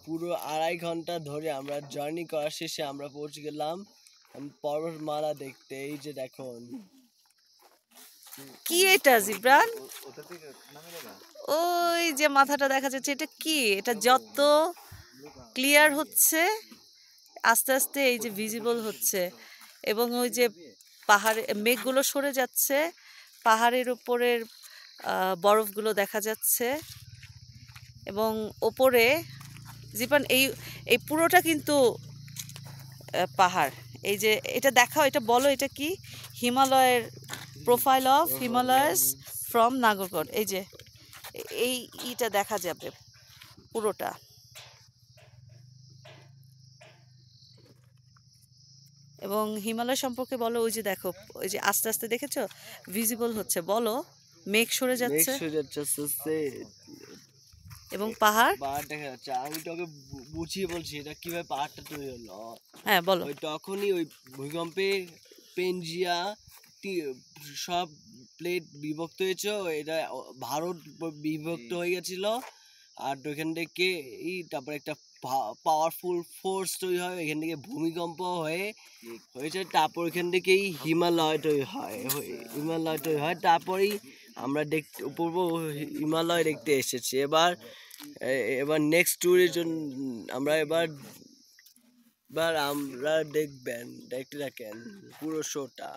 পুরো 2.5 ঘন্টা ধরে আমরা জার্নি করার শেষে আমরা পৌঁছে গেলাম পর্বতমালা দেখতে। এই যে দেখুন কি এটা জিব্রান, ওই যে মাথাটা দেখা যাচ্ছে, এটা কি? এটা যত ক্লিয়ার হচ্ছে আস্তে আস্তে এই যে ভিজিবল হচ্ছে, এবং ওই যে পাহাড়ে মেঘগুলো সরে যাচ্ছে, পাহাড়ের উপরের বরফগুলো দেখা যাচ্ছে, এবং ওপরে জীবন এই এই পুরোটা কিন্তু পাহাড়। এই যে এটা দেখাও, এটা বলো এটা কি? হিমালয়ের profile of Himalayas from Nagarkot. এই যে এই ইটা দেখা যাবে পুরোটা। এবং হিমালয় সম্পর্কে বলো, ওই যে দেখো, ওই যে আস্তে আস্তে দেখেছো ভিজিবল হচ্ছে, বলো মেঘ সরে যাচ্ছে এবং পাহাড় দেখা যাচ্ছে। আমি তোকে বুঝিয়ে বলছি এটা কিভাবে পাহাড়টা তৈরি হলো। হ্যাঁ বলো। ওই তখনই ওই ভূমিকম্পে পেনজিয়া সব প্লেট বিভক্ত হয়েছে, এটা ভারত বিভক্ত হয়ে গেছিল। আর ওইখান থেকে তারপরে একটা পাওয়ারফুল ফোর্স তৈরি হয়, এখান থেকে ভূমিকম্প হয়েছে, তারপর ওইখান থেকেই হিমালয় তৈরি হয়। তারপরেই আমরা দেখতে পূর্ব হিমালয় দেখতে এসেছি। এবার নেক্সট ট্যুরের জন্য আমরা দেখতে থাকেন পুরো শোটা।